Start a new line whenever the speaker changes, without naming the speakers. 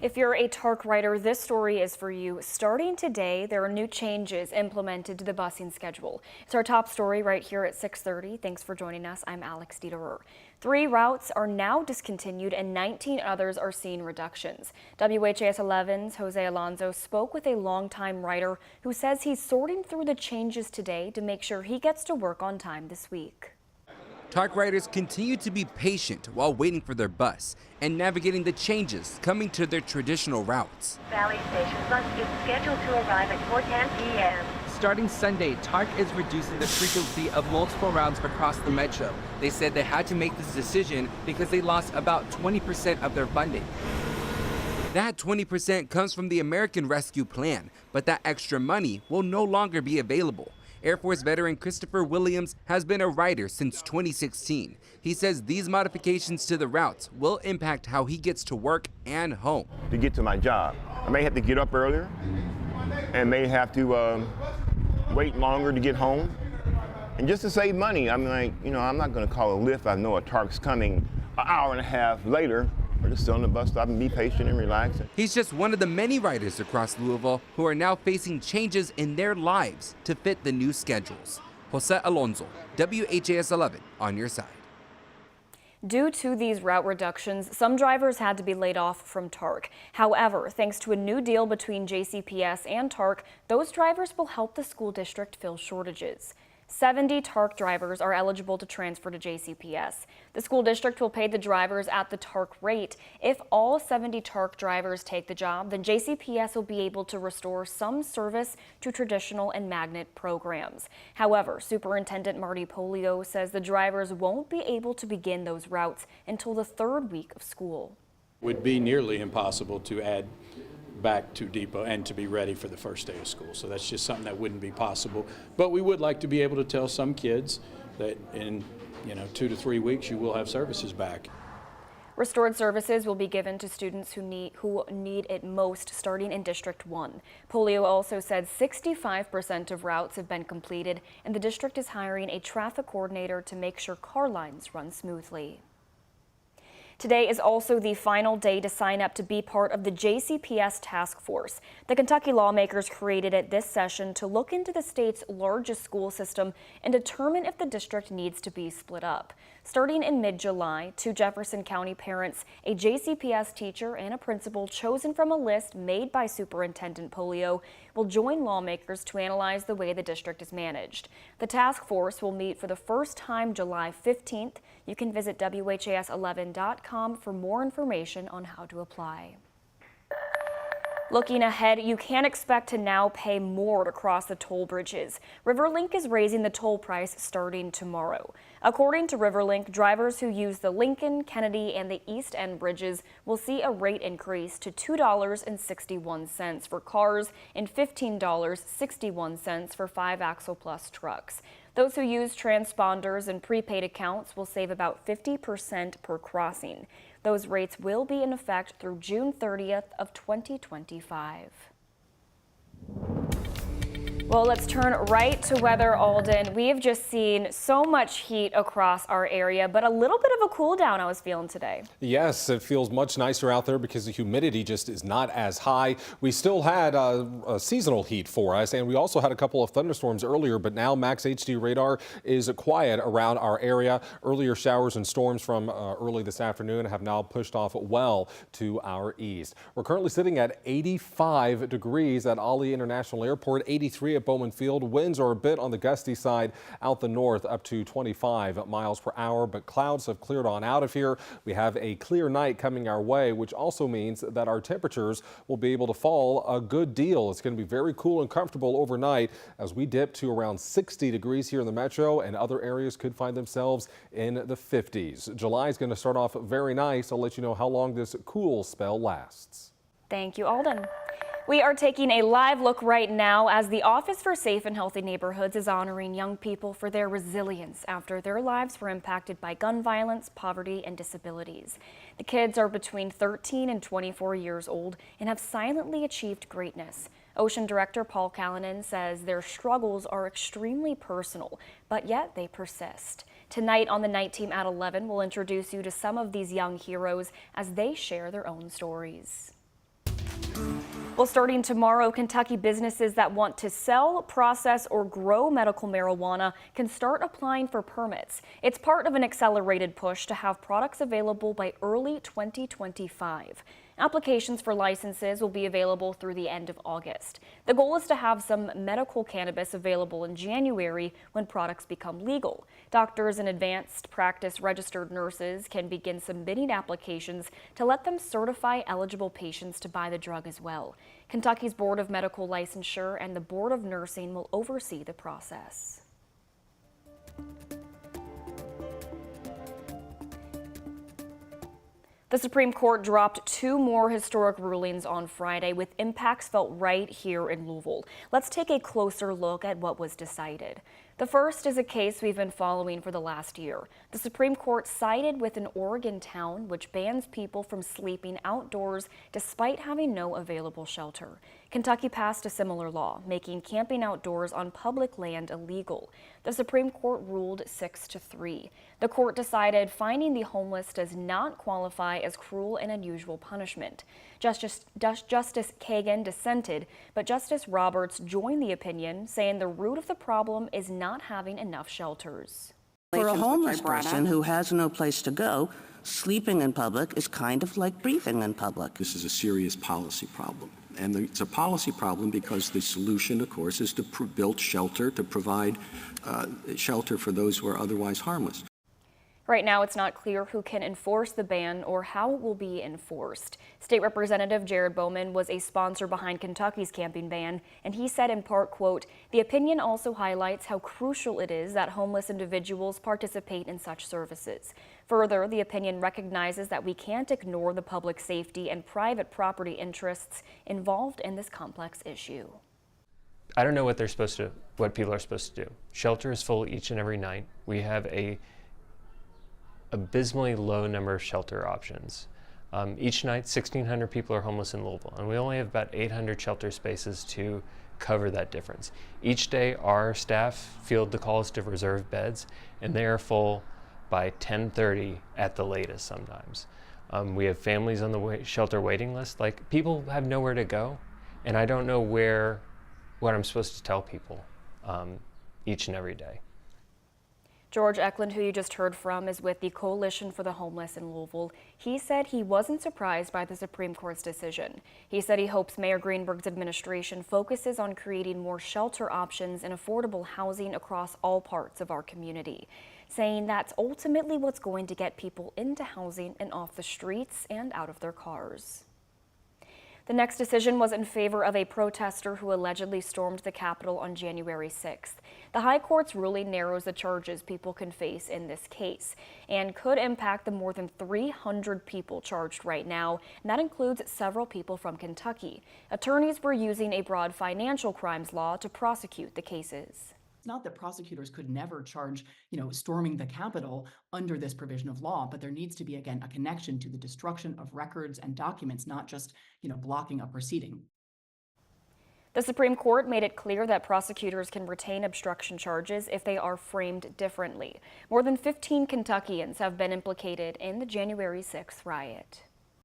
If you're a TARC rider, this story is for you. Starting today, there are new changes implemented to the busing schedule. It's our top story right here at 6:30. Thanks for joining us. I'm Alex Dieterer. 3 routes are now discontinued and 19 others are seeing reductions. WHAS11's Jose Alonso spoke with a longtime rider who says he's sorting through the changes today to make sure he gets to work on time this week.
TARC riders continue to be patient while waiting for their bus and navigating the changes coming to their traditional routes.
Valley Station bus is scheduled to arrive at 4:10 p.m.
Starting Sunday, TARC is reducing the frequency of multiple routes across the metro. They said they had to make this decision because they lost about 20% of their funding.
That 20% comes from the American Rescue Plan, but that extra money will no longer be available. Air Force veteran Christopher Williams has been a rider since 2016. He says these modifications to the routes will impact how he gets to work and home.
To get to my job, I may have to get up earlier and may have to wait longer to get home. And just to save money, I'm like, I'm not going to call a Lyft. I know a TARC's coming an hour and a half later. Or just sit on the bus stop and be patient and relax.
He's just one of the many riders across Louisville who are now facing changes in their lives to fit the new schedules. Jose Alonso, WHAS 11 on your side.
Due to these route reductions, some drivers had to be laid off from TARC. However, thanks to a new deal between JCPS and TARC, those drivers will help the school district fill shortages. 70 TARC drivers are eligible to transfer to JCPS. The school district will pay the drivers at the TARC rate. If all 70 TARC drivers take the job, then JCPS will be able to restore some service to traditional and magnet programs. However, Superintendent Marty Polio says the drivers won't be able to begin those routes until the 3rd week of school.
It would be nearly impossible to add back to depot and to be ready for the first day of school. So that's just something that wouldn't be possible. But we would like to be able to tell some kids that in 2 to 3 weeks you will have services back.
Restored services will be given to students who need it most, starting in District 1. Polio also said 65% of routes have been completed, and the district is hiring a traffic coordinator to make sure car lines run smoothly. Today is also the final day to sign up to be part of the JCPS task force. The Kentucky lawmakers created it this session to look into the state's largest school system and determine if the district needs to be split up. Starting in mid-July, 2 Jefferson County parents, a JCPS teacher, and a principal chosen from a list made by Superintendent Polio will join lawmakers to analyze the way the district is managed. The task force will meet for the first time July 15th. You can visit WHAS11.com for more information on how to apply. Looking ahead, you can expect to now pay more to cross the toll bridges. Riverlink is raising the toll price starting tomorrow. According to Riverlink, drivers who use the Lincoln, Kennedy, and the East End bridges will see a rate increase to $2.61 for cars and $15.61 for 5-axle plus trucks. Those who use transponders and prepaid accounts will save about 50% per crossing. Those rates will be in effect through June 30th of 2025. Well, let's turn right to weather, Alden. We have just seen so much heat across our area, but a little bit of a cool down I was feeling today.
Yes, it feels much nicer out there because the humidity just is not as high. We still had a seasonal heat for us, and we also had a couple of thunderstorms earlier, but now Max HD radar is quiet around our area. Earlier showers and storms from early this afternoon have now pushed off well to our east. We're currently sitting at 85 degrees at Ali International Airport, 83 at Bowman Field. Winds are a bit on the gusty side out the north, up to 25 miles per hour, but clouds have cleared on out of here. We have a clear night coming our way, which also means that our temperatures will be able to fall a good deal. It's going to be very cool and comfortable overnight as we dip to around 60 degrees here in the metro, and other areas could find themselves in the 50s. July is going to start off very nice. I'll let you know how long this cool spell lasts.
Thank you, Alden. We are taking a live look right now as the Office for Safe and Healthy Neighborhoods is honoring young people for their resilience after their lives were impacted by gun violence, poverty, and disabilities. The kids are between 13 and 24 years old and have silently achieved greatness. Ocean Director Paul Callanan says their struggles are extremely personal, but yet they persist. Tonight on the Night Team at 11, we'll introduce you to some of these young heroes as they share their own stories. Well, starting tomorrow, Kentucky businesses that want to sell, process, or grow medical marijuana can start applying for permits. It's part of an accelerated push to have products available by early 2025. Applications for licenses will be available through the end of August. The goal is to have some medical cannabis available in January when products become legal. Doctors and advanced practice registered nurses can begin submitting applications to let them certify eligible patients to buy the drug as well. Kentucky's Board of Medical Licensure and the Board of Nursing will oversee the process. The Supreme Court dropped 2 more historic rulings on Friday with impacts felt right here in Louisville. Let's take a closer look at what was decided. The first is a case we've been following for the last year. The Supreme Court sided with an Oregon town which bans people from sleeping outdoors despite having no available shelter. Kentucky passed a similar law, making camping outdoors on public land illegal. The Supreme Court ruled 6-3. The court decided finding the homeless does not qualify as cruel and unusual punishment. Justice Kagan dissented, but Justice Roberts joined the opinion, saying the root of the problem is not having enough shelters.
For a homeless person who has no place to go, sleeping in public is kind of like breathing in public.
This is a serious policy problem. And it's a policy problem because the solution, of course, is to build shelter, to provide shelter for those who are otherwise harmless.
Right now, it's not clear who can enforce the ban or how it will be enforced. State Representative Jared Bowman was a sponsor behind Kentucky's camping ban, and he said in part, quote, "The opinion also highlights how crucial it is that homeless individuals participate in such services." Further, the opinion recognizes that we can't ignore the public safety and private property interests involved in this complex issue.
I don't know what people are supposed to do. Shelter is full each and every night. We have a abysmally low number of shelter options. Each night, 1,600 people are homeless in Louisville, and we only have about 800 shelter spaces to cover that difference. Each day, our staff field the calls to reserve beds, and they are full by 10:30 at the latest sometimes. We have families on the shelter waiting list. Like, people have nowhere to go, and I don't know what I'm supposed to tell people each and every day.
George Eklund, who you just heard from, is with the Coalition for the Homeless in Louisville. He said he wasn't surprised by the Supreme Court's decision. He said he hopes Mayor Greenberg's administration focuses on creating more shelter options and affordable housing across all parts of our community, saying that's ultimately what's going to get people into housing and off the streets and out of their cars. The next decision was in favor of a protester who allegedly stormed the Capitol on January 6th. The High Court's ruling narrows the charges people can face in this case and could impact the more than 300 people charged right now, and that includes several people from Kentucky. Attorneys were using a broad financial crimes law to prosecute the cases.
It's not that prosecutors could never charge, storming the Capitol under this provision of law, but there needs to be, again, a connection to the destruction of records and documents, not just, blocking a proceeding.
The Supreme Court made it clear that prosecutors can retain obstruction charges if they are framed differently. More than 15 Kentuckians have been implicated in the January 6th riot.